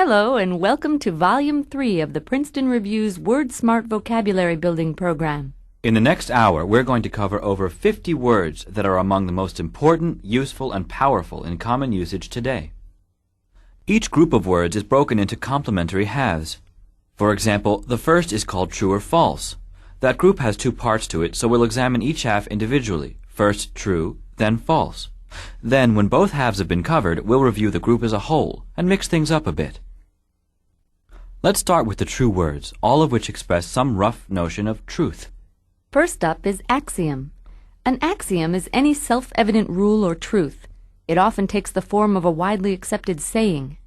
Hello and welcome to Volume 3 of the Princeton Review's Word Smart Vocabulary Building Program. In the next hour, we're going to cover over 50 words that are among the most important, useful, and powerful in common usage today. Each group of words is broken into complementary halves. For example, the first is called true or false. That group has two parts to it, so we'll examine each half individually. First true, then false. Then, when both halves have been covered, we'll review the group as a whole and mix things up a bit. Let's start with the true words, all of which express some rough notion of truth. First up is axiom. An axiom is any self-evident rule or truth. It often takes the form of a widely accepted saying.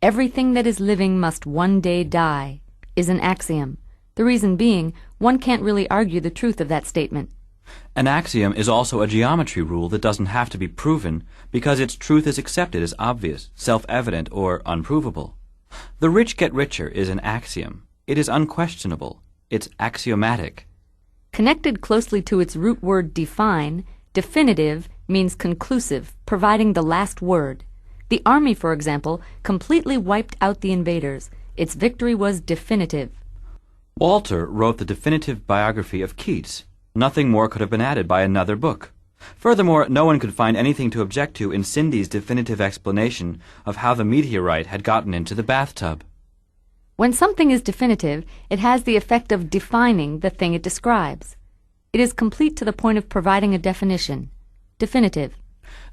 Everything that is living must one day die is an axiom. The reason being, one can't really argue the truth of that statement. An axiom is also a geometry rule that doesn't have to be proven because its truth is accepted as obvious, self-evident, or unprovable. The rich get richer is an axiom. It is unquestionable. It's axiomatic. Connected closely to its root word define, definitive means conclusive, providing the last word. The army, for example, completely wiped out the invaders. Its victory was definitive. Walter wrote the definitive biography of Keats. Nothing more could have been added by another book. Furthermore, no one could find anything to object to in Cindy's definitive explanation of how the meteorite had gotten into the bathtub. When something is definitive, it has the effect of defining the thing it describes. It is complete to the point of providing a definition. Definitive.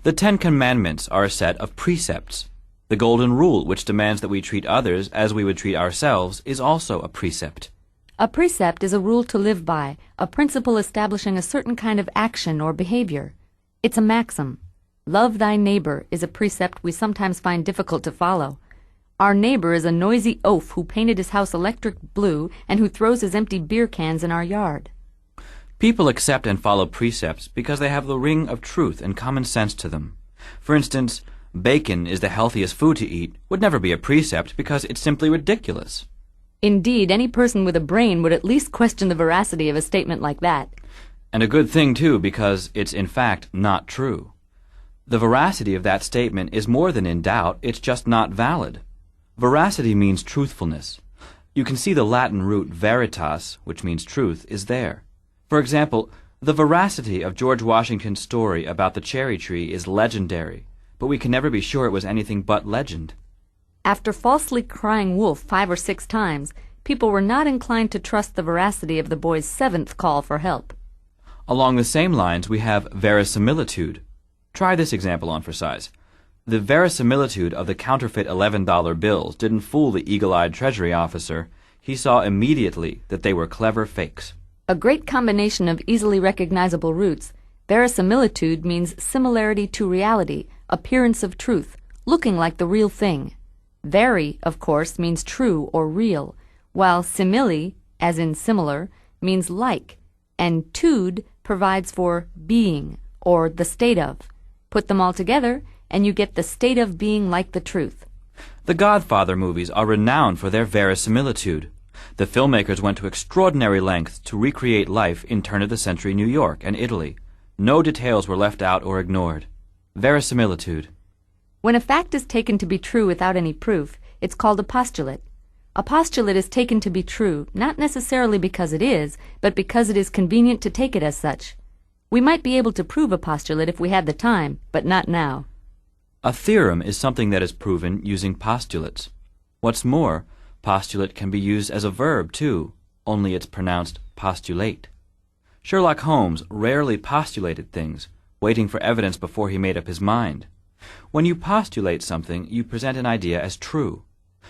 The 10 Commandments are a set of precepts. The Golden Rule, which demands that we treat others as we would treat ourselves, is also a precept. A precept is a rule to live by, a principle establishing a certain kind of action or behavior. It's a maxim. Love thy neighbor is a precept we sometimes find difficult to follow. Our neighbor is a noisy oaf who painted his house electric blue and who throws his empty beer cans in our yard. People accept and follow precepts because they have the ring of truth and common sense to them. For instance, bacon is the healthiest food to eat would never be a precept because it's simply ridiculous. Indeed, any person with a brain would at least question the veracity of a statement like that. And a good thing, too, because it's in fact not true. The veracity of that statement is more than in doubt, it's just not valid. Veracity means truthfulness. You can see the Latin root veritas, which means truth, is there. For example, the veracity of George Washington's story about the cherry tree is legendary, but we can never be sure it was anything but legend. After falsely crying wolf 5 or 6 times, people were not inclined to trust the veracity of the boy's 7th call for help. Along the same lines, we have verisimilitude. Try this example on for size. The verisimilitude of the counterfeit $11 bills didn't fool the eagle-eyed Treasury officer. He saw immediately that they were clever fakes. A great combination of easily recognizable roots. Verisimilitude means similarity to reality, appearance of truth, looking like the real thing. Veri, of course, means true or real, while simile, as in similar, means like, and tude provides for being, or the state of. Put them all together, and you get the state of being like the truth. The Godfather movies are renowned for their verisimilitude. The filmmakers went to extraordinary lengths to recreate life in turn-of-the-century New York and Italy. No details were left out or ignored. Verisimilitude. When a fact is taken to be true without any proof, it's called a postulate. A postulate is taken to be true, not necessarily because it is, but because it is convenient to take it as such. We might be able to prove a postulate if we had the time, but not now. A theorem is something that is proven using postulates. What's more, postulate can be used as a verb, too, only it's pronounced postulate. Sherlock Holmes rarely postulated things, waiting for evidence before he made up his mind. When you postulate something, you present an idea as true.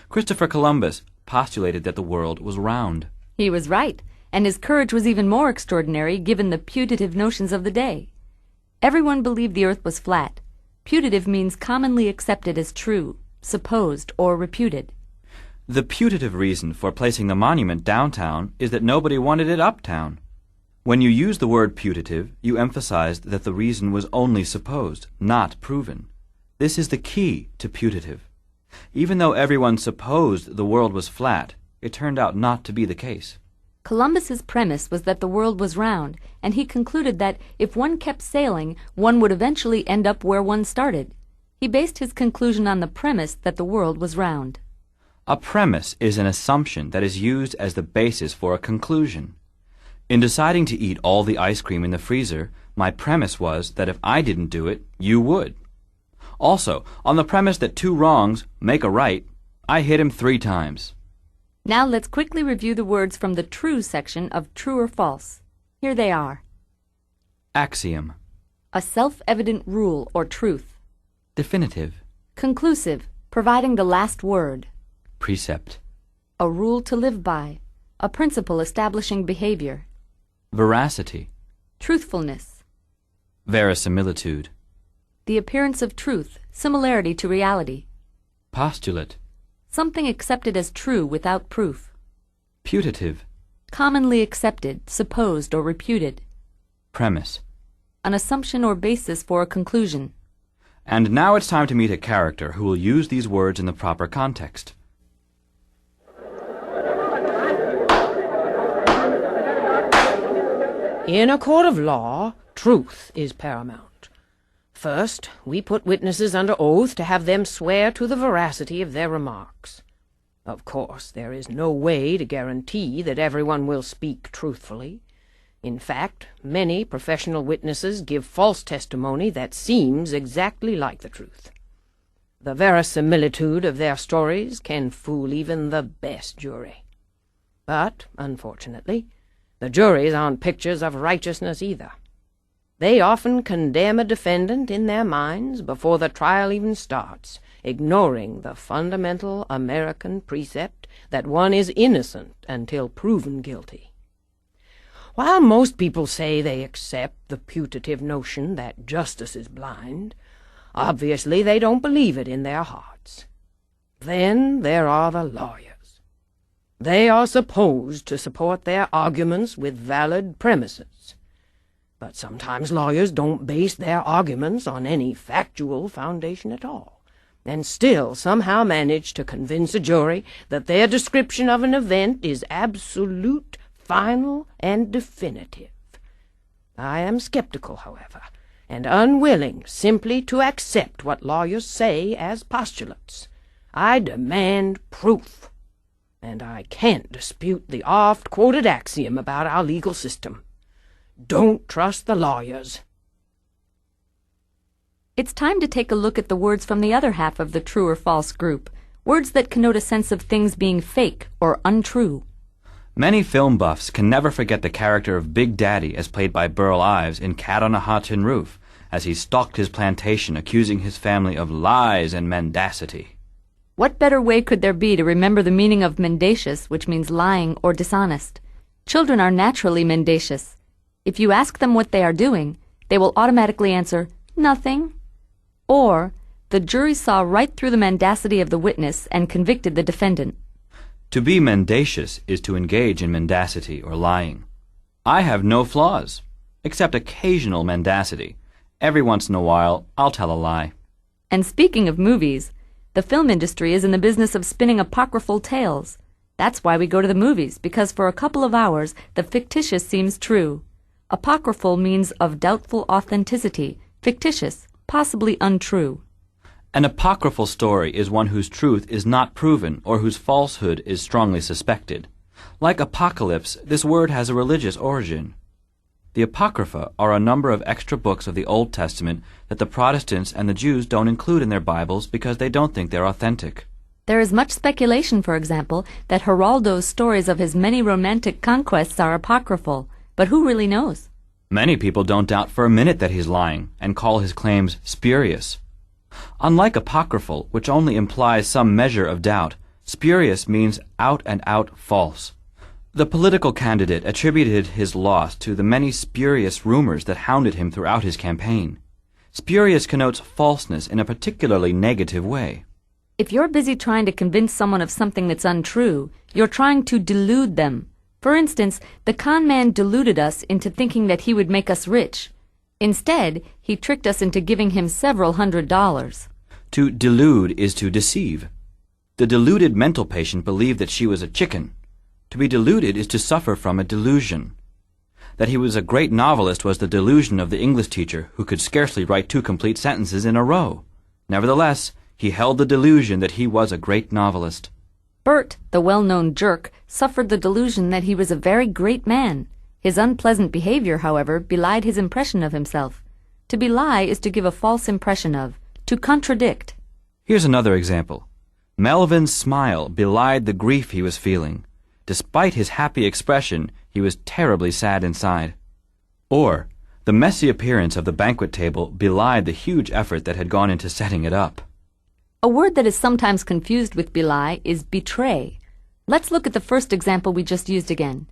Christopher Columbus postulated that the world was round. He was right, and his courage was even more extraordinary given the putative notions of the day. Everyone believed the earth was flat. Putative means commonly accepted as true, supposed, or reputed. The putative reason for placing the monument downtown is that nobody wanted it uptown. When you use the word putative, you emphasized that the reason was only supposed, not proven. This is the key to putative. Even though everyone supposed the world was flat, it turned out not to be the case. Columbus's premise was that the world was round, and he concluded that if one kept sailing, one would eventually end up where one started. He based his conclusion on the premise that the world was round. A premise is an assumption that is used as the basis for a conclusion. In deciding to eat all the ice cream in the freezer, my premise was that if I didn't do it, you would. Also, on the premise that 2 wrongs make a right, I hit him 3 times. Now let's quickly review the words from the true section of True or False. Here they are. Axiom. A self-evident rule or truth. Definitive. Conclusive, providing the last word. Precept. A rule to live by. A principle establishing behavior. Veracity. Truthfulness. Verisimilitude. The appearance of truth, similarity to reality. Postulate. Something accepted as true without proof. Putative. Commonly accepted, supposed, or reputed. Premise. An assumption or basis for a conclusion. And now it's time to meet a character who will use these words in the proper context. In a court of law, truth is paramount. First, we put witnesses under oath to have them swear to the veracity of their remarks. Of course, there is no way to guarantee that everyone will speak truthfully. In fact, many professional witnesses give false testimony that seems exactly like the truth. The verisimilitude of their stories can fool even the best jury. But, unfortunately, the juries aren't pictures of righteousness either. They often condemn a defendant in their minds before the trial even starts, ignoring the fundamental American precept that one is innocent until proven guilty. While most people say they accept the putative notion that justice is blind, obviously they don't believe it in their hearts. Then there are the lawyers. They are supposed to support their arguments with valid premises. But sometimes lawyers don't base their arguments on any factual foundation at all, and still somehow manage to convince a jury that their description of an event is absolute, final, and definitive. I am skeptical, however, and unwilling simply to accept what lawyers say as postulates. I demand proof. And I can't dispute the oft-quoted axiom about our legal system. Don't trust the lawyers. It's time to take a look at the words from the other half of the true or false group, words that connote a sense of things being fake or untrue. Many film buffs can never forget the character of Big Daddy as played by Burl Ives in Cat on a Hot Tin Roof, as he stalked his plantation accusing his family of lies and mendacity. What better way could there be to remember the meaning of mendacious, which means lying or dishonest? Children are naturally mendacious. If you ask them what they are doing, they will automatically answer, nothing. Or, the jury saw right through the mendacity of the witness and convicted the defendant. To be mendacious is to engage in mendacity or lying. I have no flaws, except occasional mendacity. Every once in a while, I'll tell a lie. And speaking of movies, the film industry is in the business of spinning apocryphal tales. That's why we go to the movies, because for a couple of hours, the fictitious seems true. Apocryphal means of doubtful authenticity, fictitious, possibly untrue. An apocryphal story is one whose truth is not proven or whose falsehood is strongly suspected. Like apocalypse, this word has a religious origin. The Apocrypha are a number of extra books of the Old Testament that the Protestants and the Jews don't include in their Bibles because they don't think they're authentic. There is much speculation, for example, that Geraldo's stories of his many romantic conquests are apocryphal, but who really knows? Many people don't doubt for a minute that he's lying and call his claims spurious. Unlike apocryphal, which only implies some measure of doubt, spurious means out and out false. The political candidate attributed his loss to the many spurious rumors that hounded him throughout his campaign. Spurious connotes falseness in a particularly negative way. If you're busy trying to convince someone of something that's untrue, you're trying to delude them. For instance, the con man deluded us into thinking that he would make us rich. Instead, he tricked us into giving him several $100s. To delude is to deceive. The deluded mental patient believed that she was a chicken. To be deluded is to suffer from a delusion. That he was a great novelist was the delusion of the English teacher who could scarcely write 2 complete sentences in a row. Nevertheless, he held the delusion that he was a great novelist. Bert, the well-known jerk, suffered the delusion that he was a very great man. His unpleasant behavior, however, belied his impression of himself. To belie is to give a false impression of, to contradict. Here's another example. Melvin's smile belied the grief he was feeling. Despite his happy expression, he was terribly sad inside. Or, the messy appearance of the banquet table belied the huge effort that had gone into setting it up. A word that is sometimes confused with belie is betray. Let's look at the first example we just used again.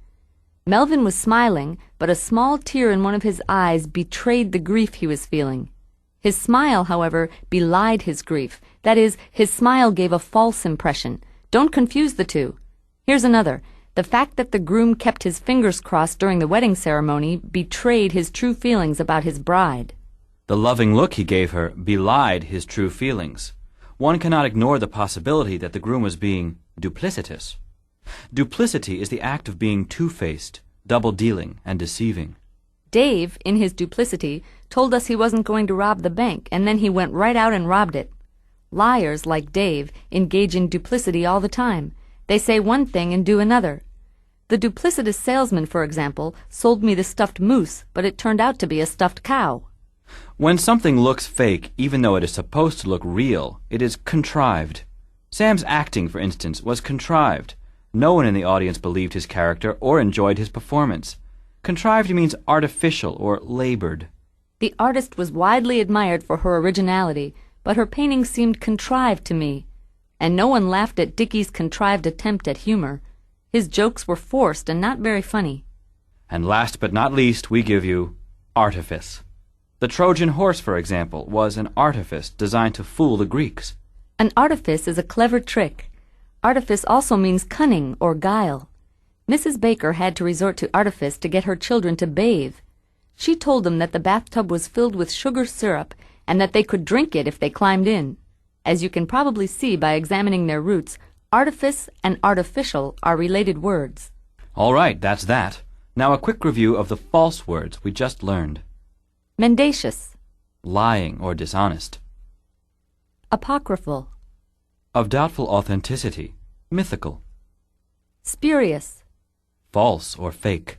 Melvin was smiling, but a small tear in one of his eyes betrayed the grief he was feeling. His smile, however, belied his grief. That is, his smile gave a false impression. Don't confuse the two. Here's another. The fact that the groom kept his fingers crossed during the wedding ceremony betrayed his true feelings about his bride. The loving look he gave her belied his true feelings. One cannot ignore the possibility that the groom was being duplicitous. Duplicity is the act of being two-faced, double-dealing, and deceiving. Dave, in his duplicity, told us he wasn't going to rob the bank, and then he went right out and robbed it. Liars, like Dave, engage in duplicity all the time. They say one thing and do another. The duplicitous salesman, for example, sold me the stuffed moose, but it turned out to be a stuffed cow. When something looks fake, even though it is supposed to look real, it is contrived. Sam's acting, for instance, was contrived. No one in the audience believed his character or enjoyed his performance. Contrived means artificial or labored. The artist was widely admired for her originality, but her painting seemed contrived to me. And no one laughed at Dickey's contrived attempt at humor. His jokes were forced and not very funny. And last but not least, we give you Artifice. The Trojan horse, for example, was an artifice designed to fool the Greeks. An artifice is a clever trick. Artifice also means cunning or guile. Mrs. Baker had to resort to artifice to get her children to bathe. She told them that the bathtub was filled with sugar syrup and that they could drink it if they climbed in. As you can probably see by examining their roots, artifice and artificial are related words. All right, that's that. Now a quick review of the false words we just learned. Mendacious. Lying or dishonest. Apocryphal. Of doubtful authenticity. Mythical. Spurious. False or fake.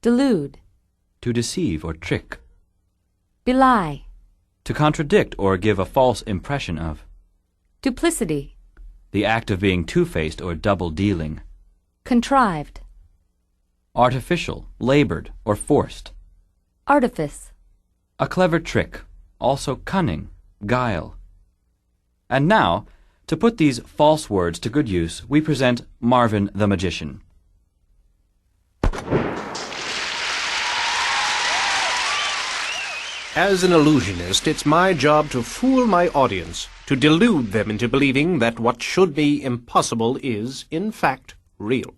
Delude. To deceive or trick. Belie. To contradict or give a false impression of. Duplicity. The act of being two-faced or double-dealing. Contrived. Artificial, labored, or forced. Artifice. A clever trick, also cunning, guile. And now, to put these false words to good use, we present Marvin the Magician. As an illusionist, it's my job to fool my audience, to delude them into believing that what should be impossible is, in fact, real.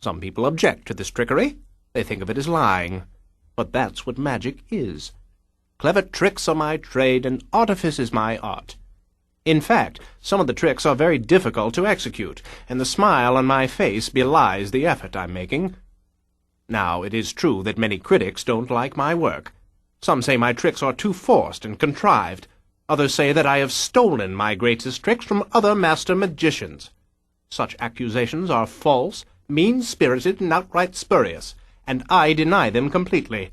Some people object to this trickery. They think of it as lying. But that's what magic is. Clever tricks are my trade, and artifice is my art. In fact, some of the tricks are very difficult to execute, and the smile on my face belies the effort I'm making. Now, it is true that many critics don't like my work. Some say my tricks are too forced and contrived. Others say that I have stolen my greatest tricks from other master magicians. Such accusations are false, mean-spirited, and outright spurious, and I deny them completely.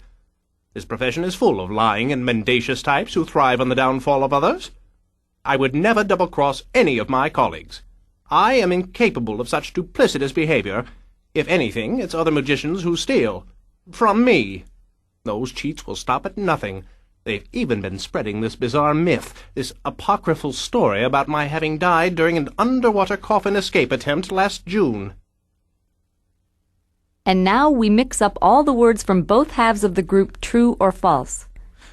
This profession is full of lying and mendacious types who thrive on the downfall of others. I would never double-cross any of my colleagues. I am incapable of such duplicitous behavior. If anything, it's other magicians who steal. From me. Those cheats will stop at nothing. They've even been spreading this bizarre myth, this apocryphal story about my having died during an underwater coffin escape attempt last June. And now we mix up all the words from both halves of the group true or false.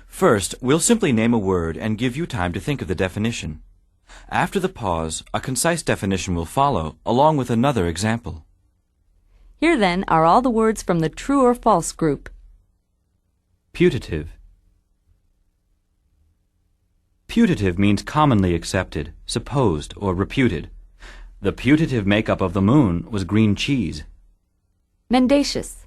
First, we'll simply name a word and give you time to think of the definition. After the pause, a concise definition will follow, along with another example. Here then are all the words from the true or false group. Putative. Putative means commonly accepted, supposed, or reputed. The putative makeup of the moon was green cheese. Mendacious.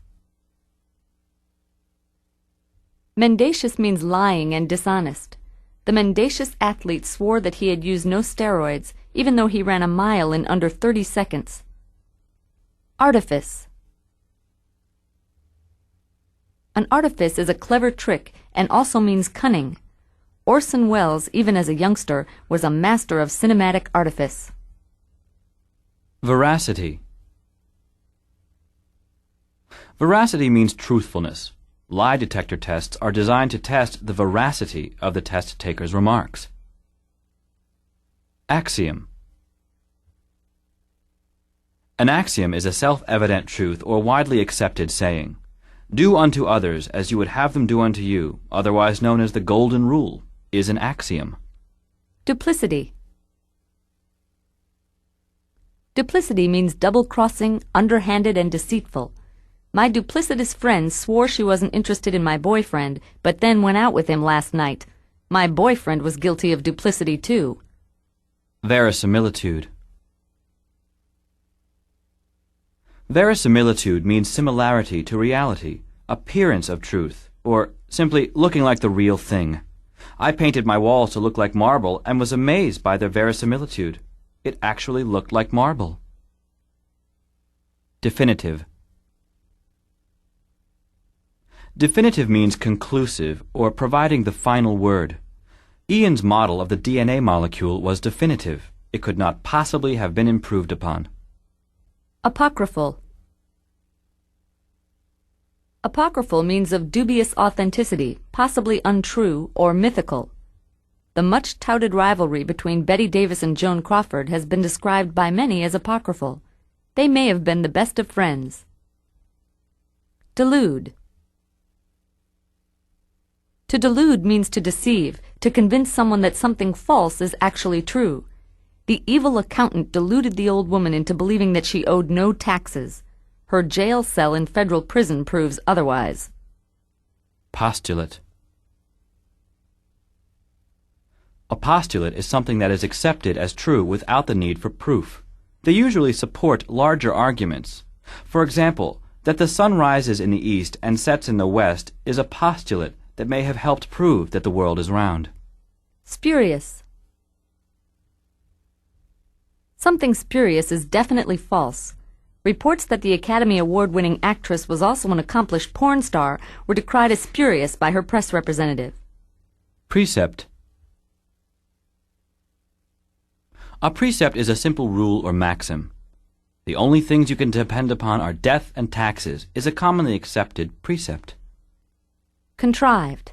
Mendacious means lying and dishonest. The mendacious athlete swore that he had used no steroids, even though he ran a mile in under 30 seconds. Artifice. An artifice is a clever trick and also means cunning. Orson Welles, even as a youngster, was a master of cinematic artifice. Veracity. Veracity means truthfulness. Lie detector tests are designed to test the veracity of the test taker's remarks. Axiom. An axiom is a self-evident truth or widely accepted saying. Do unto others as you would have them do unto you, otherwise known as the Golden Rule, is an axiom. Duplicity. Duplicity means double-crossing, underhanded, and deceitful. My duplicitous friend swore she wasn't interested in my boyfriend, but then went out with him last night. My boyfriend was guilty of duplicity too. Verisimilitude. Verisimilitude means similarity to reality, appearance of truth, or simply looking like the real thing. I painted my walls to look like marble and was amazed by their verisimilitude. It actually looked like marble. Definitive. Definitive means conclusive or providing the final word. Ian's model of the DNA molecule was definitive. It could not possibly have been improved upon. Apocryphal. Apocryphal means of dubious authenticity, possibly untrue or mythical. The much-touted rivalry between Betty Davis and Joan Crawford has been described by many as apocryphal. They may have been the best of friends. Delude. To delude means to deceive, to convince someone that something false is actually true. The evil accountant deluded the old woman into believing that she owed no taxes. Her jail cell in federal prison proves otherwise. Postulate. A postulate is something that is accepted as true without the need for proof. They usually support larger arguments. For example, that the sun rises in the east and sets in the west is a postulate that may have helped prove that the world is round. Spurious. Something spurious is definitely false. Reports that the Academy Award-winning actress was also an accomplished porn star were decried as spurious by her press representative. Precept. A precept is a simple rule or maxim. The only things you can depend upon are death and taxes is a commonly accepted precept. Contrived.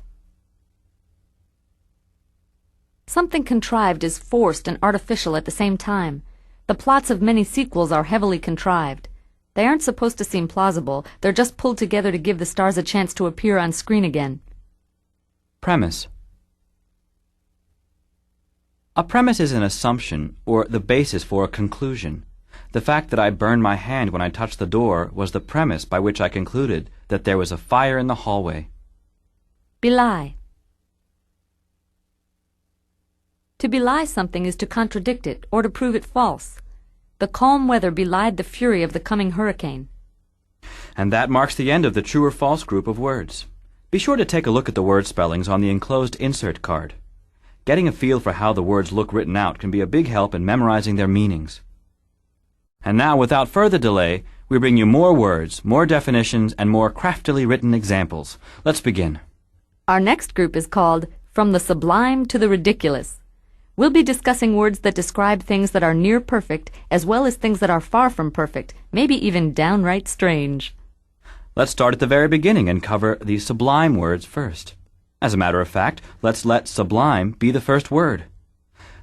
Something contrived is forced and artificial at the same time. The plots of many sequels are heavily contrived. They aren't supposed to seem plausible. They're just pulled together to give the stars a chance to appear on screen again. Premise. A premise is an assumption or the basis for a conclusion. The fact that I burned my hand when I touched the door was the premise by which I concluded that there was a fire in the hallway. Belie. To belie something is to contradict it or to prove it false. The calm weather belied the fury of the coming hurricane. And that marks the end of the true or false group of words. Be sure to take a look at the word spellings on the enclosed insert card. Getting a feel for how the words look written out can be a big help in memorizing their meanings. And now, without further delay, we bring you more words, more definitions, and more craftily written examples. Let's begin. Our next group is called From the Sublime to the Ridiculous. We'll be discussing words that describe things that are near perfect as well as things that are far from perfect, maybe even downright strange. Let's start at the very beginning and cover the sublime words first. As a matter of fact, let's let sublime be the first word.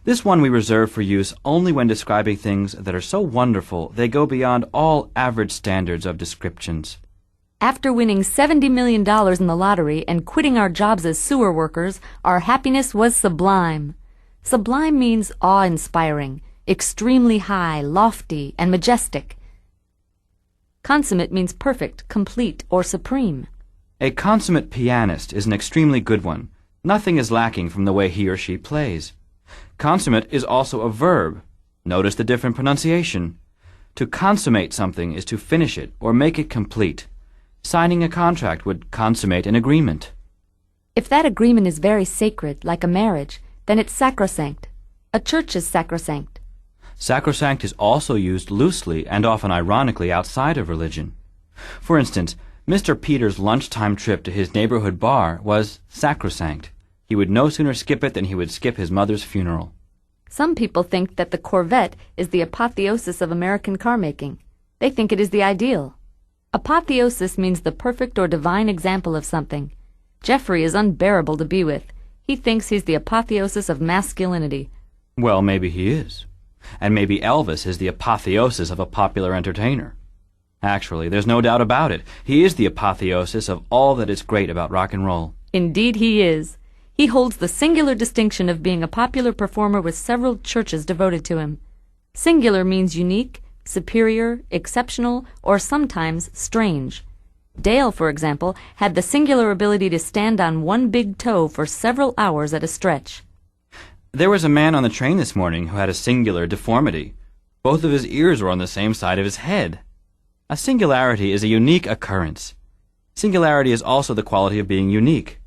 This one we reserve for use only when describing things that are so wonderful they go beyond all average standards of descriptions. After winning $70 million in the lottery and quitting our jobs as sewer workers, our happiness was sublime. Sublime means awe-inspiring, extremely high, lofty, and majestic. Consummate means perfect, complete, or supreme. A consummate pianist is an extremely good one. Nothing is lacking from the way he or she plays. Consummate is also a verb. Notice the different pronunciation. To consummate something is to finish it or make it complete. Signing a contract would consummate an agreement. If that agreement is very sacred, like a marriage, then it's sacrosanct. A church is sacrosanct. Sacrosanct is also used loosely and often ironically outside of religion. For instance, Mr. Peter's lunchtime trip to his neighborhood bar was sacrosanct. He would no sooner skip it than he would skip his mother's funeral. Some people think that the Corvette is the apotheosis of American car making. They think it is the ideal. Apotheosis means the perfect or divine example of something. Jeffrey is unbearable to be with. He thinks he's the apotheosis of masculinity. Well, maybe he is. And maybe Elvis is the apotheosis of a popular entertainer. Actually, there's no doubt about it. He is the apotheosis of all that is great about rock and roll. Indeed he is. He holds the singular distinction of being a popular performer with several churches devoted to him. Singular means unique, superior, exceptional, or sometimes strange. Dale, for example, had the singular ability to stand on one big toe for several hours at a stretch. There was a man on the train this morning who had a singular deformity. Both of his ears were on the same side of his head. A singularity is a unique occurrence. Singularity is also the quality of being unique.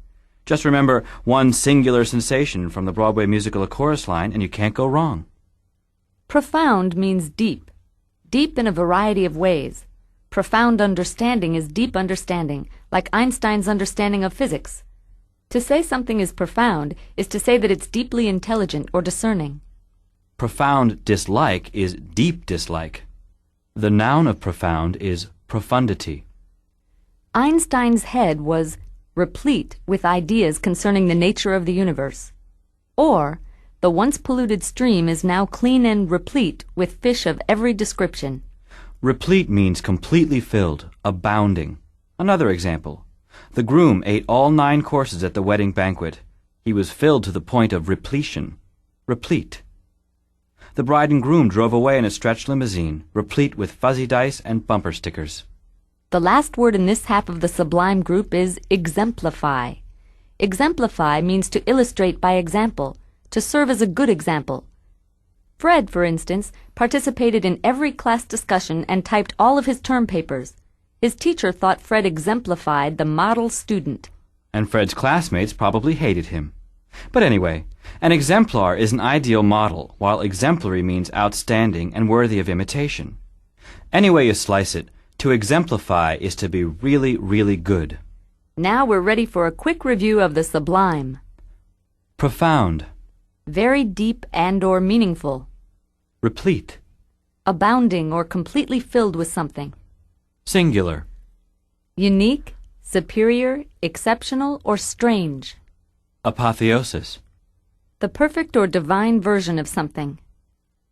Just remember one singular sensation from the Broadway musical A Chorus Line, and you can't go wrong. Profound means deep. Deep in a variety of ways. Profound understanding is deep understanding, like Einstein's understanding of physics. To say something is profound is to say that it's deeply intelligent or discerning. Profound dislike is deep dislike. The noun of profound is profundity. Einstein's head was replete with ideas concerning the nature of the universe. Or, the once polluted stream is now clean and replete with fish of every description. Replete means completely filled, abounding. Another example. The groom ate all 9 courses at the wedding banquet. He was filled to the point of repletion. Replete. The bride and groom drove away in a stretch limousine, replete with fuzzy dice and bumper stickers. The last word in this half of the Sublime group is exemplify. Exemplify means to illustrate by example, to serve as a good example. Fred, for instance, participated in every class discussion and typed all of his term papers. His teacher thought Fred exemplified the model student. And Fred's classmates probably hated him. But anyway, an exemplar is an ideal model, while exemplary means outstanding and worthy of imitation. Any way you slice it, to exemplify is to be really, really good. Now we're ready for a quick review of the Sublime. Profound. Very deep and or meaningful. Replete. Abounding or completely filled with something. Singular. Unique, superior, exceptional, or strange. Apotheosis. The perfect or divine version of something.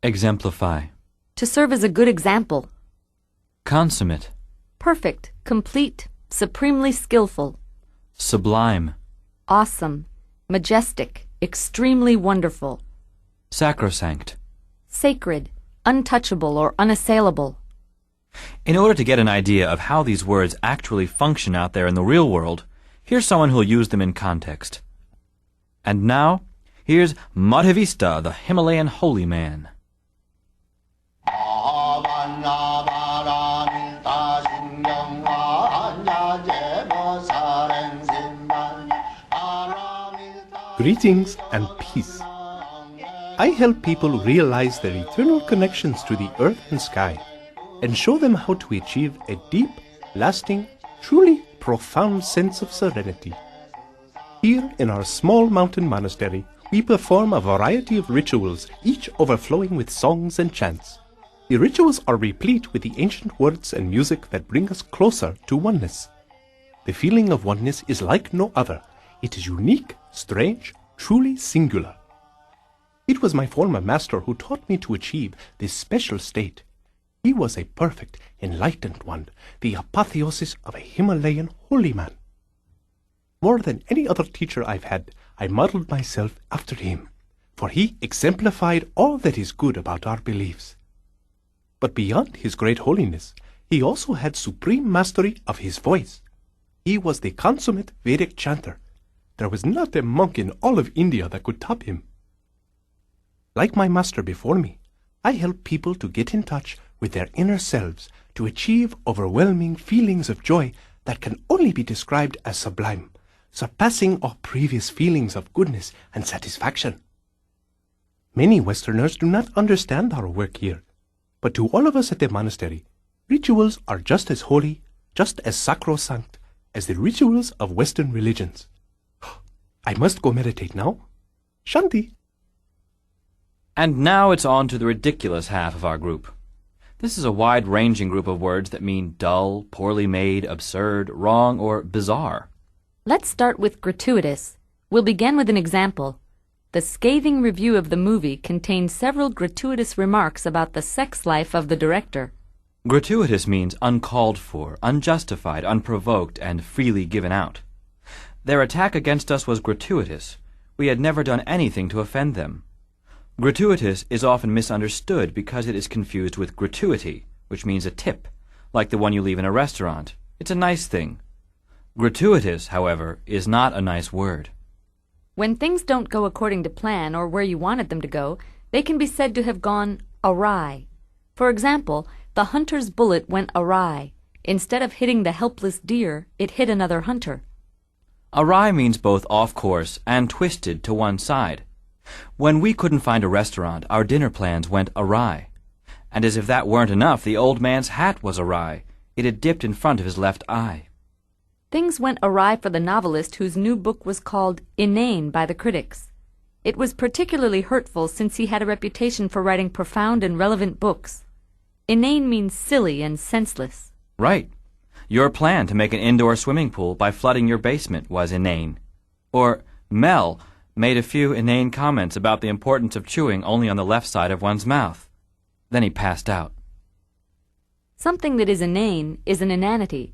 Exemplify. To serve as a good example. Consummate. Perfect, complete, supremely skillful. Sublime. Awesome, majestic, extremely wonderful. Sacrosanct. Sacred, untouchable or unassailable. In order to get an idea of how these words actually function out there in the real world, here's someone who'll use them in context. And now, here's Madhavista, the Himalayan holy man. Greetings and peace. I help people realize their eternal connections to the earth and sky, and show them how to achieve a deep, lasting, truly profound sense of serenity. Here in our small mountain monastery, we perform a variety of rituals, each overflowing with songs and chants. The rituals are replete with the ancient words and music that bring us closer to oneness. The feeling of oneness is like no other. It is unique, strange, truly singular. It was my former master who taught me to achieve this special state. He was a perfect, enlightened one, the apotheosis of a Himalayan holy man. More than any other teacher I've had, I modeled myself after him, for he exemplified all that is good about our beliefs. But beyond his great holiness, he also had supreme mastery of his voice. He was the consummate Vedic chanter. There was not a monk in all of India that could top him. Like my master before me, I help people to get in touch with their inner selves to achieve overwhelming feelings of joy that can only be described as sublime, surpassing all previous feelings of goodness and satisfaction. Many Westerners do not understand our work here, but to all of us at the monastery, rituals are just as holy, just as sacrosanct as the rituals of Western religions. I must go meditate now. Shanti. And now it's on to the ridiculous half of our group. This is a wide-ranging group of words that mean dull, poorly made, absurd, wrong, or bizarre. Let's start with gratuitous. We'll begin with an example. The scathing review of the movie contains several gratuitous remarks about the sex life of the director. Gratuitous means uncalled for, unjustified, unprovoked, and freely given out. Their attack against us was gratuitous. We had never done anything to offend them. Gratuitous is often misunderstood because it is confused with gratuity, which means a tip, like the one you leave in a restaurant. It's a nice thing. Gratuitous, however, is not a nice word. When things don't go according to plan or where you wanted them to go, they can be said to have gone awry. For example, the hunter's bullet went awry. Instead of hitting the helpless deer, it hit another hunter. Awry means both off course and twisted to one side. When we couldn't find a restaurant, our dinner plans went awry. And as if that weren't enough, the old man's hat was awry. It had dipped in front of his left eye. Things went awry for the novelist whose new book was called Inane by the critics. It was particularly hurtful since he had a reputation for writing profound and relevant books. Inane means silly and senseless. Right. Your plan to make an indoor swimming pool by flooding your basement was inane. Or Mel made a few inane comments about the importance of chewing only on the left side of one's mouth. Then he passed out. Something that is inane is an inanity.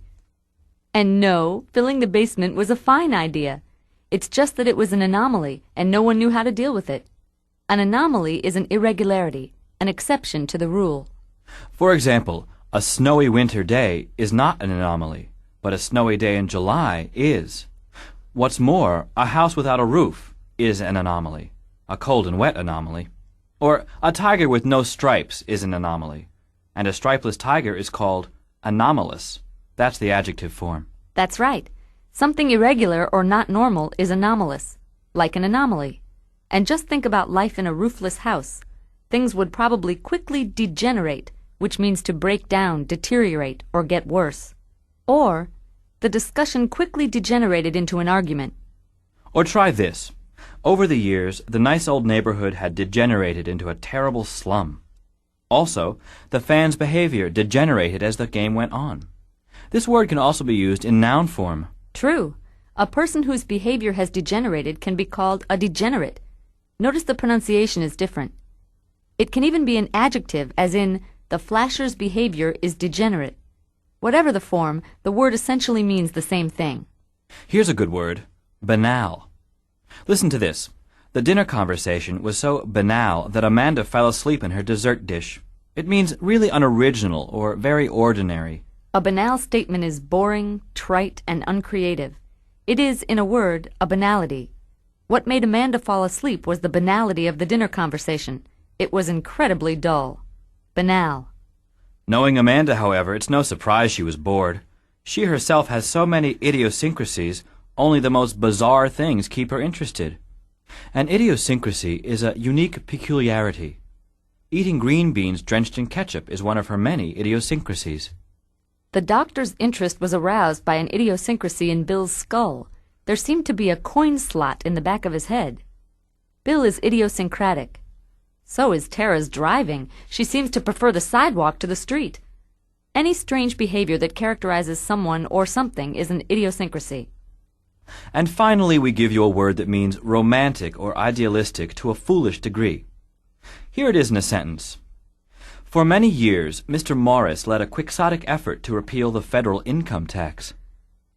And no, filling the basement was a fine idea. It's just that it was an anomaly, and no one knew how to deal with it. An anomaly is an irregularity, an exception to the rule. For example, a snowy winter day is not an anomaly, but a snowy day in July is. What's more, a house without a roof is an anomaly, a cold and wet anomaly. Or a tiger with no stripes is an anomaly, and a stripeless tiger is called anomalous. That's the adjective form. That's right. Something irregular or not normal is anomalous, like an anomaly. And just think about life in a roofless house. Things would probably quickly degenerate, which means to break down, deteriorate, or get worse. Or, the discussion quickly degenerated into an argument. Or try this. Over the years, the nice old neighborhood had degenerated into a terrible slum. Also, the fans' behavior degenerated as the game went on. This word can also be used in noun form. True. A person whose behavior has degenerated can be called a degenerate. Notice the pronunciation is different. It can even be an adjective, as in, the flasher's behavior is degenerate. Whatever the form, the word essentially means the same thing. Here's a good word, banal. Listen to this. The dinner conversation was so banal that Amanda fell asleep in her dessert dish. It means really unoriginal or very ordinary. A banal statement is boring, trite, and uncreative. It is, in a word, a banality. What made Amanda fall asleep was the banality of the dinner conversation. It was incredibly dull. Banal. Knowing Amanda, however, it's no surprise she was bored. She herself has so many idiosyncrasies, only the most bizarre things keep her interested. An idiosyncrasy is a unique peculiarity. Eating green beans drenched in ketchup is one of her many idiosyncrasies. The doctor's interest was aroused by an idiosyncrasy in Bill's skull. There seemed to be a coin slot in the back of his head. Bill is idiosyncratic. So is Tara's driving. She seems to prefer the sidewalk to the street. Any strange behavior that characterizes someone or something is an idiosyncrasy. And finally, we give you a word that means romantic or idealistic to a foolish degree. Here it is in a sentence. For many years, Mr. Morris led a quixotic effort to repeal the federal income tax.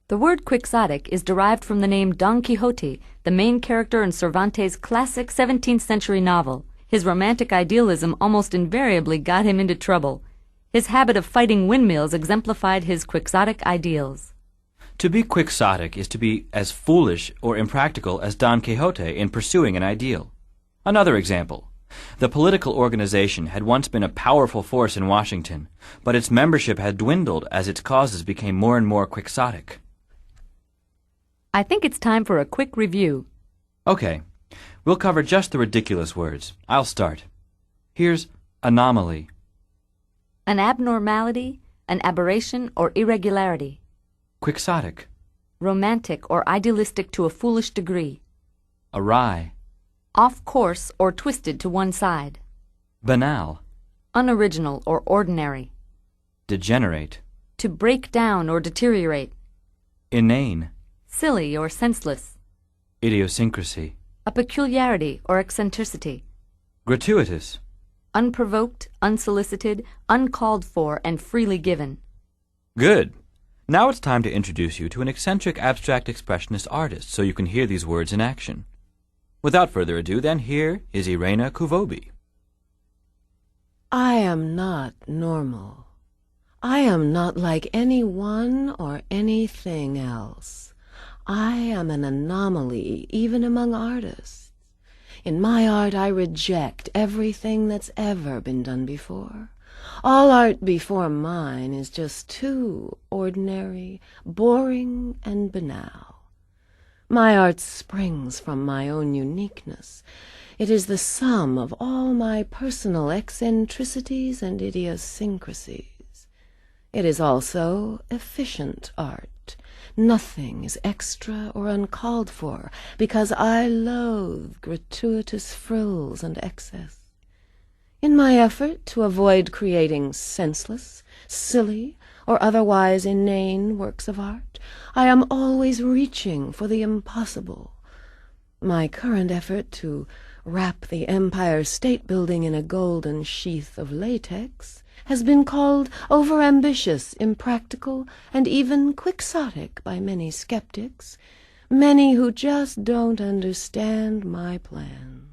The word quixotic is derived from the name Don Quixote, the main character in Cervantes' classic 17th century novel. His romantic idealism almost invariably got him into trouble. His habit of fighting windmills exemplified his quixotic ideals. To be quixotic is to be as foolish or impractical as Don Quixote in pursuing an ideal. Another example. The political organization had once been a powerful force in Washington, but its membership had dwindled as its causes became more and more quixotic. I think it's time for a quick review. Okay. We'll cover just the ridiculous words. I'll start. Here's anomaly. An abnormality, an aberration or irregularity. Quixotic. Romantic or idealistic to a foolish degree. Awry. Off course or twisted to one side. Banal. Unoriginal or ordinary. Degenerate. To break down or deteriorate. Inane. Silly or senseless. Idiosyncrasy. A peculiarity or eccentricity. Gratuitous. Unprovoked, unsolicited, uncalled for, and freely given. Good. Now it's time to introduce you to an eccentric abstract expressionist artist so you can hear these words in action. Without further ado, then, here is Irena Kuvobi. I am not normal. I am not like anyone or anything else. I am an anomaly even among artists. In my art I reject everything that's ever been done before. All art before mine is just too ordinary, boring, and banal. My art springs from my own uniqueness. It is the sum of all my personal eccentricities and idiosyncrasies. It is also efficient art. Nothing is extra or uncalled for, because I loathe gratuitous frills and excess. In my effort to avoid creating senseless, silly, or otherwise inane works of art, I am always reaching for the impossible. My current effort to wrap the Empire State Building in a golden sheath of latex has been called overambitious, impractical, and even quixotic by many skeptics, many who just don't understand my plans.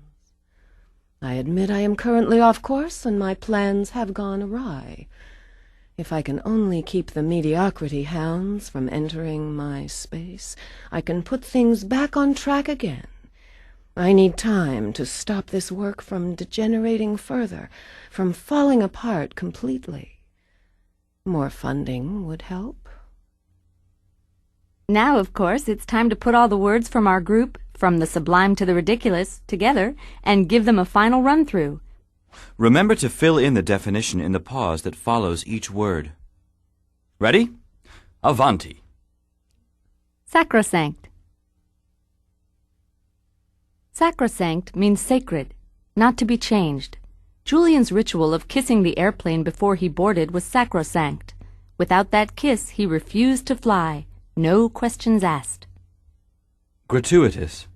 I admit I am currently off course, and my plans have gone awry. If I can only keep the mediocrity hounds from entering my space, I can put things back on track again. I need time to stop this work from degenerating further, from falling apart completely. More funding would help. Now, of course, it's time to put all the words from our group, from the sublime to the ridiculous, together and give them a final run-through. Remember to fill in the definition in the pause that follows each word. Ready? Avanti. Sacrosanct. Sacrosanct means sacred, not to be changed. Julian's ritual of kissing the airplane before he boarded was sacrosanct. Without that kiss, he refused to fly. No questions asked. Gratuitous.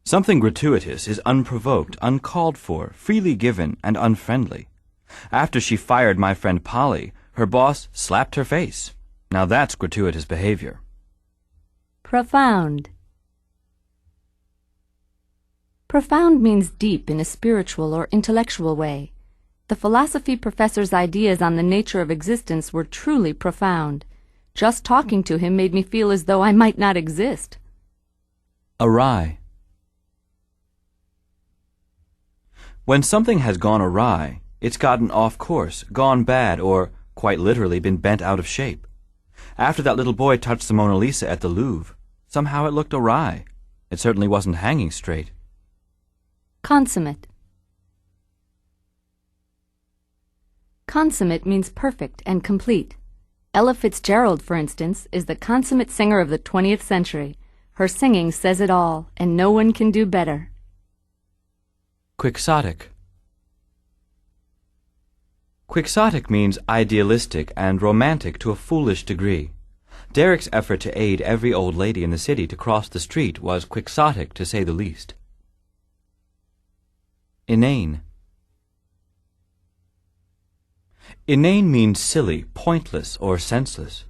Something gratuitous is unprovoked, uncalled for, freely given, and unfriendly. After she fired my friend Polly, her boss slapped her face. Now that's gratuitous behavior. Profound. Profound means deep in a spiritual or intellectual way. The philosophy professor's ideas on the nature of existence were truly profound. Just talking to him made me feel as though I might not exist. Awry. When something has gone awry, it's gotten off course, gone bad, or, quite literally, been bent out of shape. After that little boy touched the Mona Lisa at the Louvre, somehow it looked awry. It certainly wasn't hanging straight. Consummate. Consummate means perfect and complete. Ella Fitzgerald, for instance, is the consummate singer of the 20th century. Her singing says it all, and no one can do better. Quixotic. Quixotic means idealistic and romantic to a foolish degree. Derek's effort to aid every old lady in the city to cross the street was quixotic, to say the least. Inane. Inane means silly, pointless, or senseless.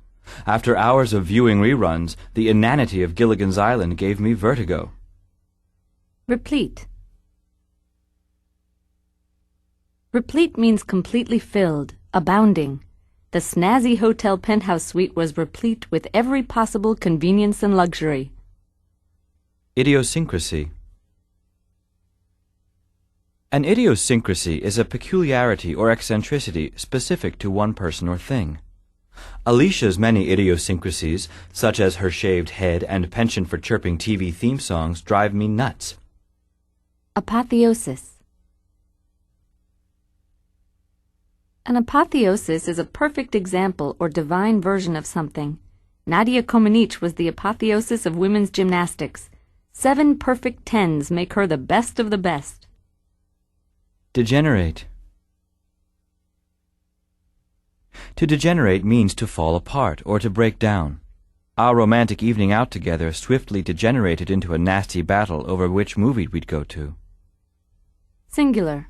After hours of viewing reruns, the inanity of Gilligan's Island gave me vertigo. Replete. Replete means completely filled, abounding. The snazzy hotel penthouse suite was replete with every possible convenience and luxury. Idiosyncrasy. An idiosyncrasy is a peculiarity or eccentricity specific to one person or thing. Alicia's many idiosyncrasies, such as her shaved head and penchant for chirping TV theme songs, drive me nuts. Apotheosis. An apotheosis is a perfect example or divine version of something. Nadia Comaneci was the apotheosis of women's gymnastics. 7 perfect tens make her the best of the best. Degenerate. To degenerate means to fall apart or to break down. Our romantic evening out together swiftly degenerated into a nasty battle over which movie we'd go to. Singular.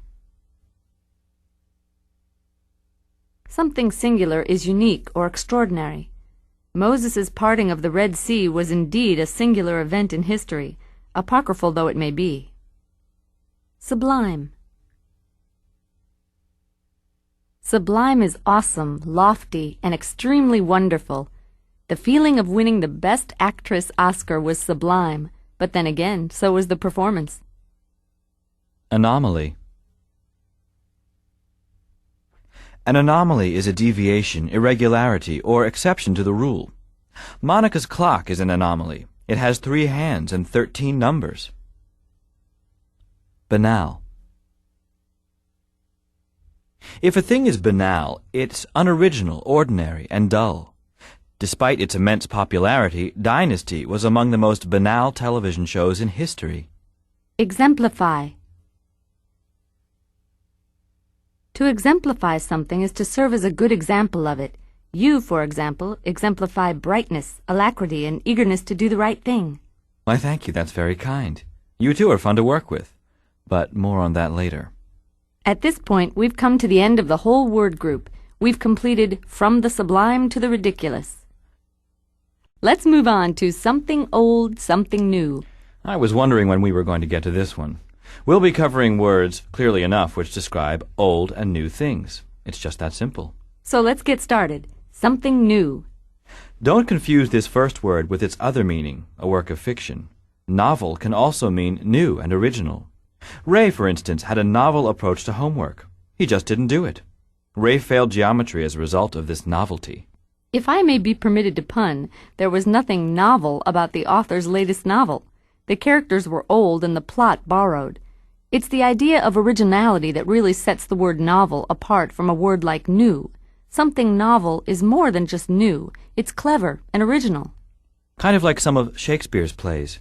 Something singular is unique or extraordinary. Moses' parting of the Red Sea was indeed a singular event in history, apocryphal though it may be. Sublime. Sublime is awesome, lofty, and extremely wonderful. The feeling of winning the Best Actress Oscar was sublime, but then again, so was the performance. Anomaly. An anomaly is a deviation, irregularity, or exception to the rule. Monica's clock is an anomaly. It has 3 hands and 13 numbers. Banal. If a thing is banal, it's unoriginal, ordinary, and dull. Despite its immense popularity, Dynasty was among the most banal television shows in history. Exemplify. To exemplify something is to serve as a good example of it. You, for example, exemplify brightness, alacrity, and eagerness to do the right thing. Why, thank you, that's very kind. You too are fun to work with. But more on that later. At this point, we've come to the end of the whole word group. We've completed From the Sublime to the Ridiculous. Let's move on to Something Old, Something New. I was wondering when we were going to get to this one. We'll be covering words, clearly enough, which describe old and new things. It's just that simple. So let's get started. Something new. Don't confuse this first word with its other meaning, a work of fiction. Novel can also mean new and original. Ray, for instance, had a novel approach to homework. He just didn't do it. Ray failed geometry as a result of this novelty. If I may be permitted to pun, there was nothing novel about the author's latest novel. The characters were old and the plot borrowed. It's the idea of originality that really sets the word novel apart from a word like new. Something novel is more than just new. It's clever and original. Kind of like some of Shakespeare's plays.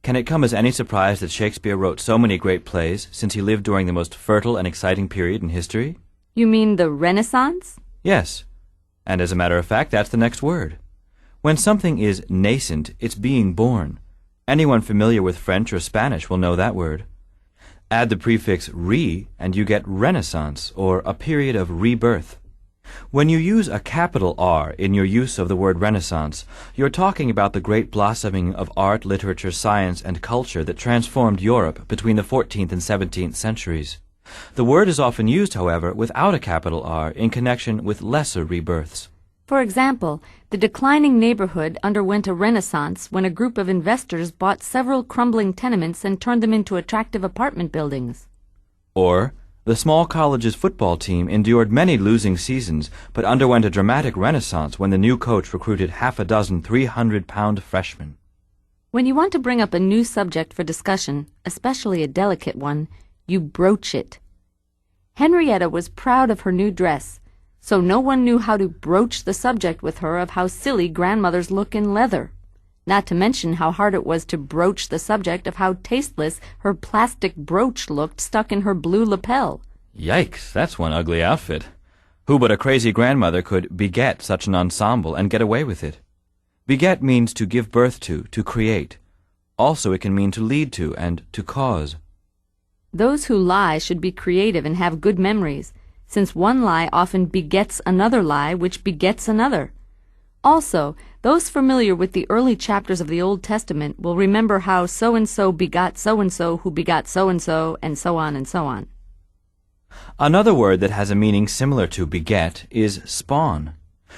Can it come as any surprise that Shakespeare wrote so many great plays since he lived during the most fertile and exciting period in history? You mean the Renaissance? Yes. And as a matter of fact, that's the next word. When something is nascent, it's being born. Anyone familiar with French or Spanish will know that word. Add the prefix re, and you get Renaissance, or a period of rebirth. When you use a capital R in your use of the word Renaissance, you're talking about the great blossoming of art, literature, science, and culture that transformed Europe between the 14th and 17th centuries. The word is often used, however, without a capital R in connection with lesser rebirths. For example, the declining neighborhood underwent a renaissance when a group of investors bought several crumbling tenements and turned them into attractive apartment buildings. Or, the small college's football team endured many losing seasons, but underwent a dramatic renaissance when the new coach recruited 6 300-pound freshmen. When you want to bring up a new subject for discussion, especially a delicate one, you broach it. Henrietta was proud of her new dress, so no one knew how to broach the subject with her of how silly grandmothers look in leather. Not to mention how hard it was to broach the subject of how tasteless her plastic brooch looked stuck in her blue lapel. Yikes, that's one ugly outfit. Who but a crazy grandmother could beget such an ensemble and get away with it? Beget means to give birth to create. Also it can mean to lead to and to cause. Those who lie should be creative and have good memories, since one lie often begets another lie which begets another. Also, those familiar with the early chapters of the Old Testament will remember how so-and-so begot so-and-so who begot so-and-so, and so on and so on. Another word that has a meaning similar to beget is spawn.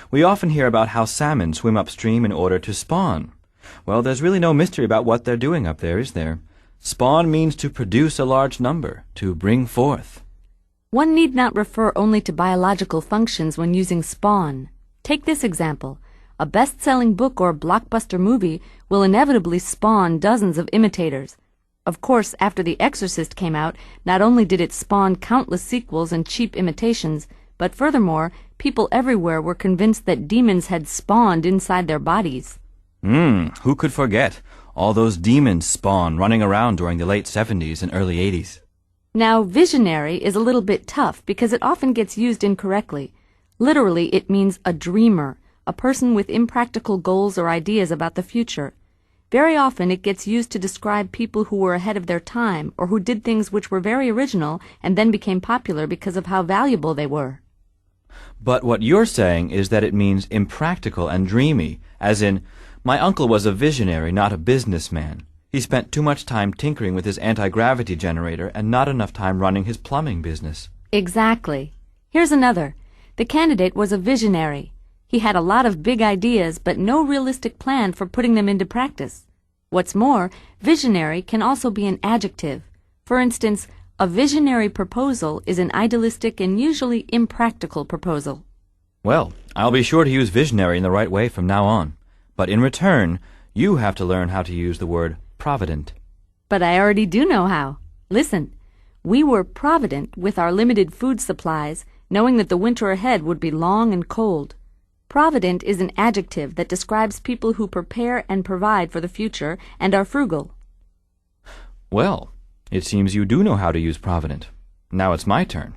We often hear about how salmon swim upstream in order to spawn. Well, there's really no mystery about what they're doing up there, is there? Spawn means to produce a large number, to bring forth. One need not refer only to biological functions when using spawn. Take this example. A best-selling book or blockbuster movie will inevitably spawn dozens of imitators. Of course, after The Exorcist came out, not only did it spawn countless sequels and cheap imitations, but furthermore, people everywhere were convinced that demons had spawned inside their bodies. Who could forget? All those demons spawn running around during the late 70s and early 80s. Now, visionary is a little bit tough because it often gets used incorrectly. Literally, it means a dreamer, a person with impractical goals or ideas about the future. Very often it gets used to describe people who were ahead of their time or who did things which were very original and then became popular because of how valuable they were. But what you're saying is that it means impractical and dreamy, as in, my uncle was a visionary, not a businessman. He spent too much time tinkering with his anti-gravity generator and not enough time running his plumbing business. Exactly. Here's another. The candidate was a visionary. He had a lot of big ideas, but no realistic plan for putting them into practice. What's more, visionary can also be an adjective. For instance, a visionary proposal is an idealistic and usually impractical proposal. Well, I'll be sure to use visionary in the right way from now on. But in return, you have to learn how to use the word provident. But I already do know how. Listen, we were provident with our limited food supplies, knowing that the winter ahead would be long and cold. Provident is an adjective that describes people who prepare and provide for the future and are frugal. Well, it seems you do know how to use provident. Now it's my turn.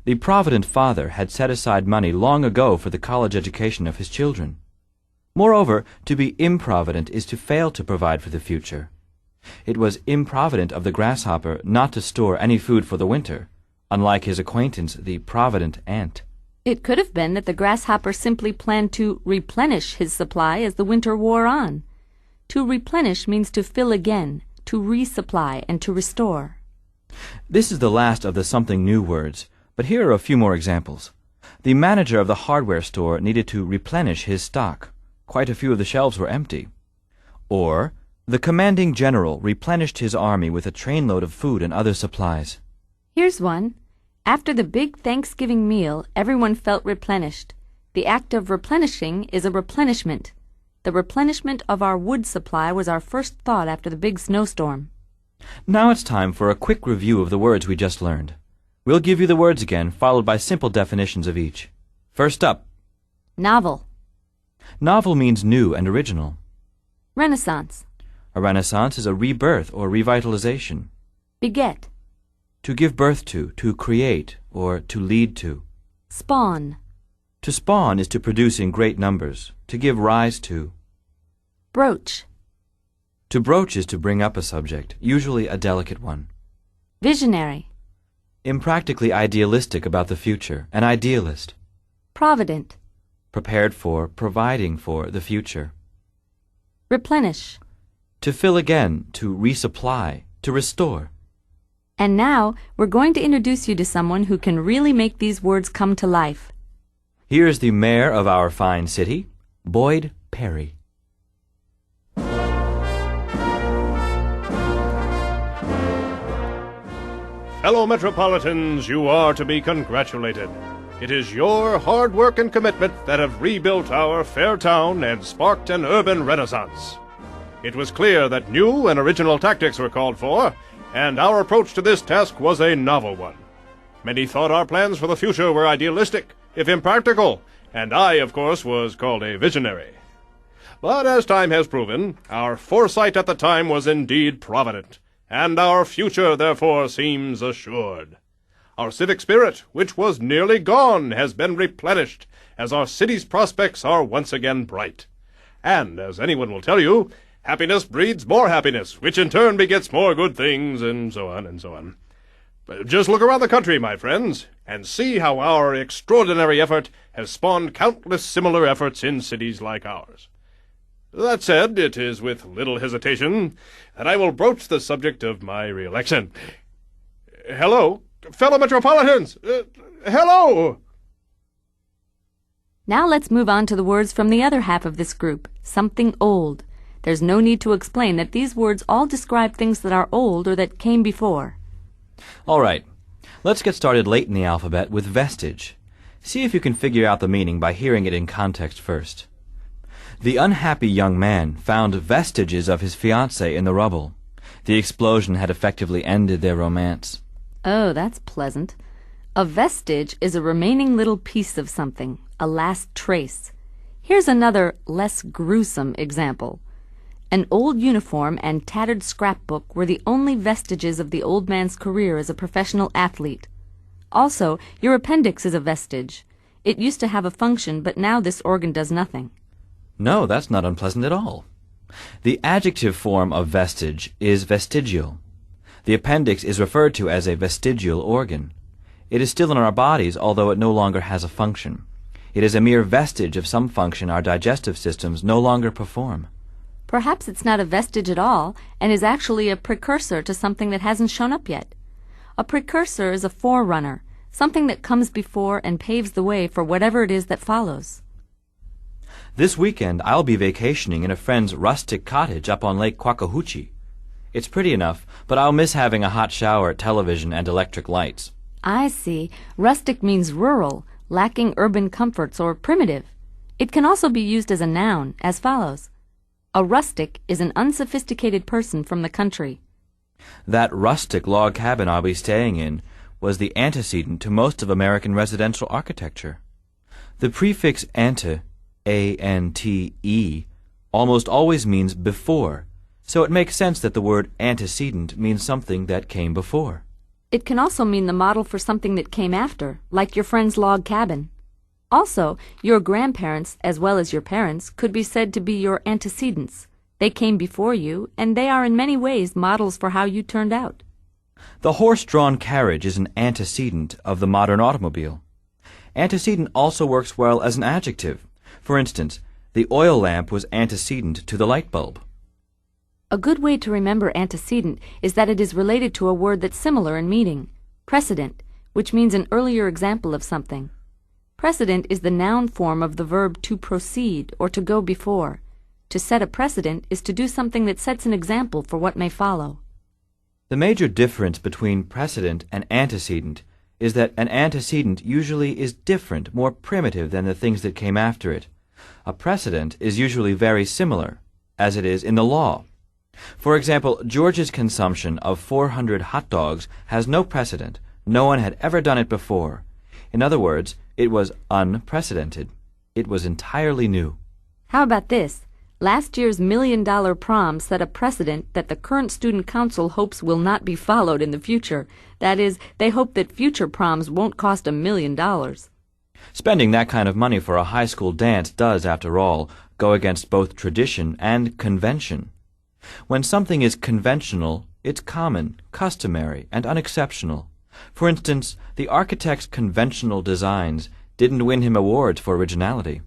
The provident father had set aside money long ago for the college education of his children. Moreover, to be improvident is to fail to provide for the future. It was improvident of the grasshopper not to store any food for the winter, unlike his acquaintance, the provident ant. It could have been that the grasshopper simply planned to replenish his supply as the winter wore on. To replenish means to fill again, to resupply, and to restore. This is the last of the something new words, but here are a few more examples. The manager of the hardware store needed to replenish his stock. Quite a few of the shelves were empty. Or, the commanding general replenished his army with a trainload of food and other supplies. Here's one. After the big Thanksgiving meal, everyone felt replenished. The act of replenishing is a replenishment. The replenishment of our wood supply was our first thought after the big snowstorm. Now it's time for a quick review of the words we just learned. We'll give you the words again, followed by simple definitions of each. First up. Novel. Novel means new and original. Renaissance. A renaissance is a rebirth or revitalization. Beget. To give birth to create, or to lead to. Spawn. To spawn is to produce in great numbers, to give rise to. Broach. To broach is to bring up a subject, usually a delicate one. Visionary. Impractically idealistic about the future, an idealist. Provident. Prepared for, providing for the future. Replenish. To fill again, to resupply, to restore. And now, we're going to introduce you to someone who can really make these words come to life. Here's the mayor of our fine city, Boyd Perry. Fellow Metropolitans, you are to be congratulated. It is your hard work and commitment that have rebuilt our fair town and sparked an urban renaissance. It was clear that new and original tactics were called for, and our approach to this task was a novel one. Many thought our plans for the future were idealistic, if impractical, and I, of course, was called a visionary. But as time has proven, our foresight at the time was indeed provident, and our future, therefore, seems assured. Our civic spirit, which was nearly gone, has been replenished, as our city's prospects are once again bright. And, as anyone will tell you, happiness breeds more happiness, which in turn begets more good things, and so on and so on. But just look around the country, my friends, and see how our extraordinary effort has spawned countless similar efforts in cities like ours. That said, it is with little hesitation that I will broach the subject of my re-election. Hello, fellow Metropolitans! Hello! Now let's move on to the words from the other half of this group, something old. There's no need to explain that these words all describe things that are old or that came before. All right, let's get started late in the alphabet with vestige. See if you can figure out the meaning by hearing it in context first. The unhappy young man found vestiges of his fiancée in the rubble. The explosion had effectively ended their romance. Oh, that's pleasant. A vestige is a remaining little piece of something, a last trace. Here's another, less gruesome example. An old uniform and tattered scrapbook were the only vestiges of the old man's career as a professional athlete. Also, your appendix is a vestige. It used to have a function, but now this organ does nothing. No, that's not unpleasant at all. The adjective form of vestige is vestigial. The appendix is referred to as a vestigial organ. It is still in our bodies, although it no longer has a function. It is a mere vestige of some function our digestive systems no longer perform. Perhaps it's not a vestige at all, and is actually a precursor to something that hasn't shown up yet. A precursor is a forerunner, something that comes before and paves the way for whatever it is that follows. This weekend, I'll be vacationing in a friend's rustic cottage up on Lake Quackahuchi. It's pretty enough, but I'll miss having a hot shower, television, and electric lights. I see. Rustic means rural, lacking urban comforts, or primitive. It can also be used as a noun, as follows. A rustic is an unsophisticated person from the country. That rustic log cabin I'll be staying in was the antecedent to most of American residential architecture. The prefix ante, A-N-T-E, almost always means before, so it makes sense that the word antecedent means something that came before. It can also mean the model for something that came after, like your friend's log cabin. Also, your grandparents, as well as your parents, could be said to be your antecedents. They came before you, and they are in many ways models for how you turned out. The horse-drawn carriage is an antecedent of the modern automobile. Antecedent also works well as an adjective. For instance, the oil lamp was antecedent to the light bulb. A good way to remember antecedent is that it is related to a word that's similar in meaning, precedent, which means an earlier example of something. Precedent is the noun form of the verb to proceed or to go before. To set a precedent is to do something that sets an example for what may follow. The major difference between precedent and antecedent is that an antecedent usually is different, more primitive than the things that came after it. A precedent is usually very similar, as it is in the law. For example, George's consumption of 400 hot dogs has no precedent. No one had ever done it before. In other words, it was unprecedented. It was entirely new. How about this? Last year's $1 million prom set a precedent that the current student council hopes will not be followed in the future. That is, they hope that future proms won't cost $1 million. Spending that kind of money for a high school dance does, after all, go against both tradition and convention. When something is conventional, it's common, customary, and unexceptional. For instance, the architect's conventional designs didn't win him awards for originality.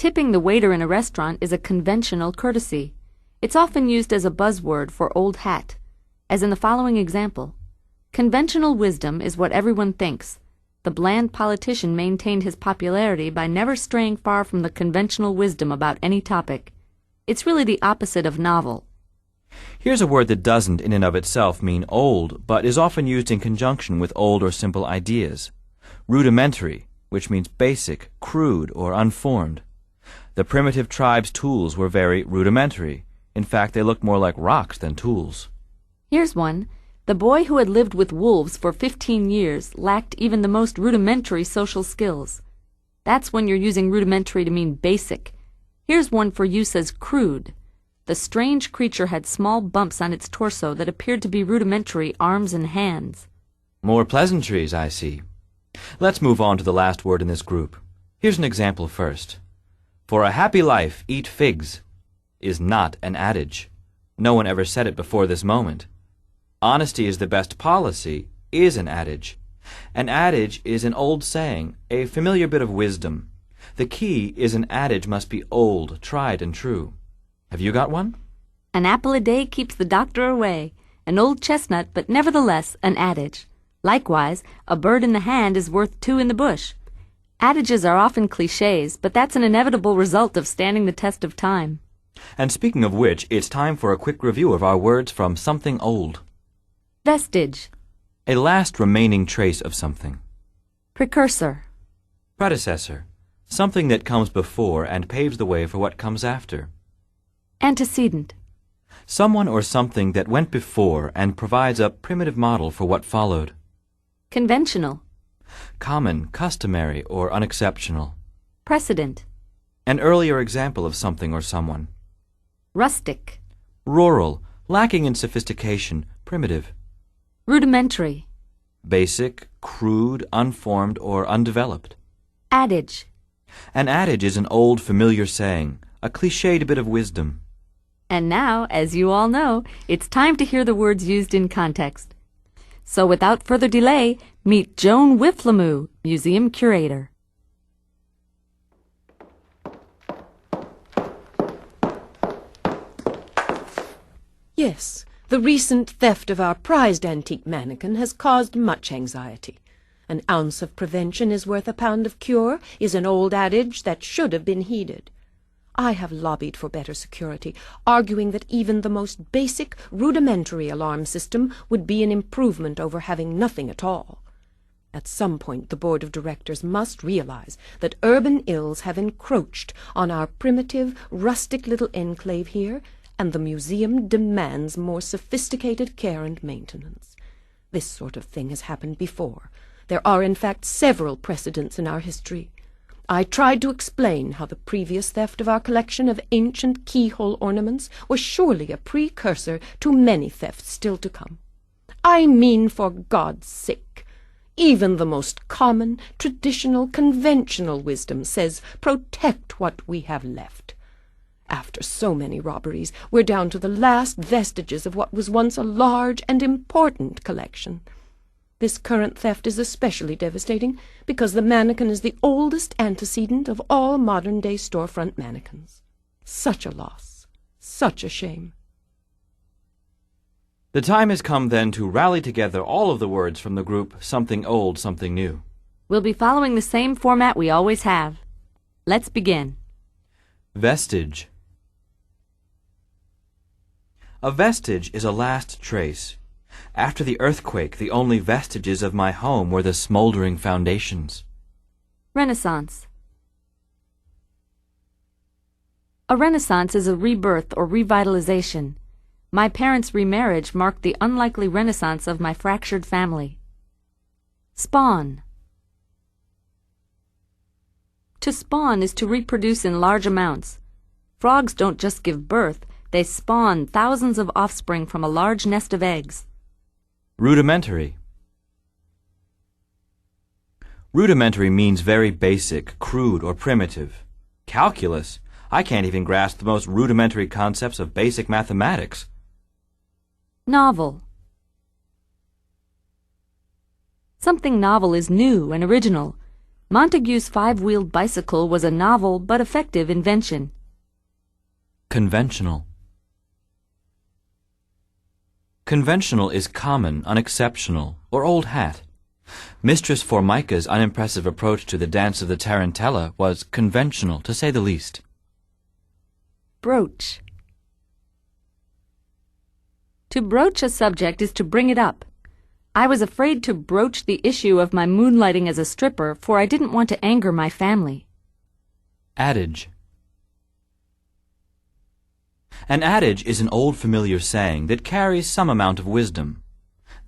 Tipping the waiter in a restaurant is a conventional courtesy. It's often used as a buzzword for old hat, as in the following example. Conventional wisdom is what everyone thinks. The bland politician maintained his popularity by never straying far from the conventional wisdom about any topic. It's really the opposite of novel. Here's a word that doesn't in and of itself mean old, but is often used in conjunction with old or simple ideas. Rudimentary, which means basic, crude, or unformed. The primitive tribe's tools were very rudimentary. In fact, they looked more like rocks than tools. Here's one. The boy who had lived with wolves for 15 years lacked even the most rudimentary social skills. That's when you're using rudimentary to mean basic. Here's one for use as crude. The strange creature had small bumps on its torso that appeared to be rudimentary arms and hands. More pleasantries, I see. Let's move on to the last word in this group. Here's an example first. For a happy life, eat figs is not an adage. No one ever said it before this moment. Honesty is the best policy is an adage. An adage is an old saying, a familiar bit of wisdom. The key is an adage must be old, tried, and true. Have you got one? An apple a day keeps the doctor away. An old chestnut, but nevertheless an adage. Likewise, a bird in the hand is worth two in the bush. Adages are often cliches, but that's an inevitable result of standing the test of time. And speaking of which, it's time for a quick review of our words from something old. Vestige. A last remaining trace of something. Precursor. Predecessor. Something that comes before and paves the way for what comes after. Antecedent. Someone or something that went before and provides a primitive model for what followed. Conventional. Common, customary, or unexceptional. Precedent. An earlier example of something or someone. Rustic. Rural, lacking in sophistication, primitive. Rudimentary. Basic, crude, unformed, or undeveloped. Adage. An adage is an old familiar saying, a cliched bit of wisdom. And now, as you all know, it's time to hear the words used in context. So without further delay, meet Joan Whifflamue, Museum Curator. Yes, the recent theft of our prized antique mannequin has caused much anxiety. An ounce of prevention is worth a pound of cure is an old adage that should have been heeded. I have lobbied for better security, arguing that even the most basic, rudimentary alarm system would be an improvement over having nothing at all. At some point, the board of directors must realize that urban ills have encroached on our primitive, rustic little enclave here, and the museum demands more sophisticated care and maintenance. This sort of thing has happened before. There are, in fact, several precedents in our history. I tried to explain how the previous theft of our collection of ancient keyhole ornaments was surely a precursor to many thefts still to come. I mean, for God's sake, even the most common, traditional, conventional wisdom says, protect what we have left. After so many robberies, we're down to the last vestiges of what was once a large and important collection. This current theft is especially devastating because the mannequin is the oldest antecedent of all modern-day storefront mannequins. Such a loss. Such a shame. The time has come then to rally together all of the words from the group Something Old, Something New. We'll be following the same format we always have. Let's begin. Vestige. A vestige is a last trace. After the earthquake, the only vestiges of my home were the smoldering foundations. Renaissance. A renaissance is a rebirth or revitalization. My parents' remarriage marked the unlikely renaissance of my fractured family. Spawn. To spawn is to reproduce in large amounts. Frogs don't just give birth, they spawn thousands of offspring from a large nest of eggs. Rudimentary. Rudimentary means very basic, crude, or primitive. Calculus? I can't even grasp the most rudimentary concepts of basic mathematics. Novel. Something novel is new and original. Montague's five-wheeled bicycle was a novel but effective invention. Conventional. Conventional is common, unexceptional, or old hat. Mistress Formica's unimpressive approach to the dance of the tarantella was conventional, to say the least. Broach. To broach a subject is to bring it up. I was afraid to broach the issue of my moonlighting as a stripper, for I didn't want to anger my family. Adage. An adage is an old familiar saying that carries some amount of wisdom.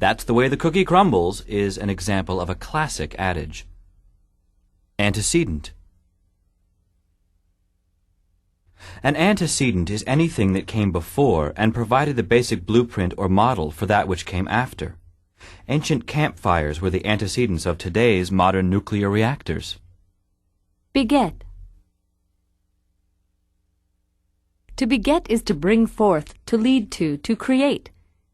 That's the way the cookie crumbles is an example of a classic adage. Antecedent. An antecedent is anything that came before and provided the basic blueprint or model for that which came after. Ancient campfires were the antecedents of today's modern nuclear reactors. Beget. To beget is to bring forth, to lead to create.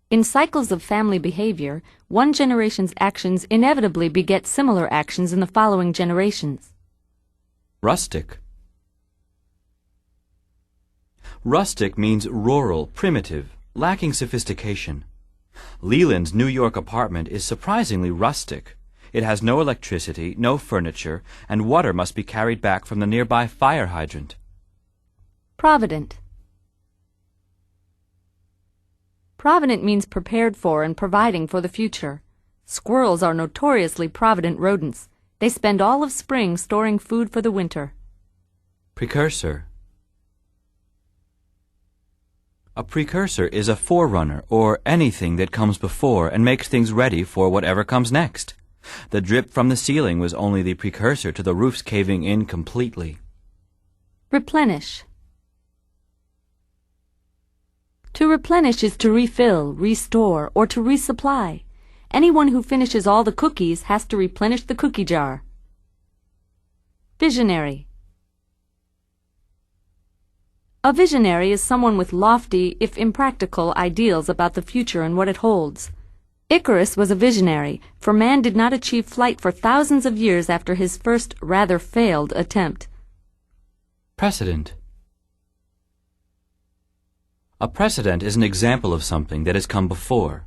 In cycles of family behavior, one generation's actions inevitably beget similar actions in the following generations. Rustic. Rustic means rural, primitive, lacking sophistication. Leland's New York apartment is surprisingly rustic. It has no electricity, no furniture, and water must be carried back from the nearby fire hydrant. Provident. Provident means prepared for and providing for the future. Squirrels are notoriously provident rodents. They spend all of spring storing food for the winter. Precursor. A precursor is a forerunner, or anything that comes before and makes things ready for whatever comes next. The drip from the ceiling was only the precursor to the roof's caving in completely. Replenish. To replenish is to refill, restore, or to resupply. Anyone who finishes all the cookies has to replenish the cookie jar. Visionary. A visionary is someone with lofty, if impractical, ideals about the future and what it holds. Icarus was a visionary, for man did not achieve flight for thousands of years after his first, rather failed, attempt. Precedent. A precedent is an example of something that has come before.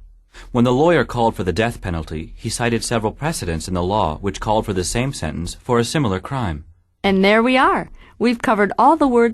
When the lawyer called for the death penalty, he cited several precedents in the law which called for the same sentence for a similar crime. And there we are. We've covered all the words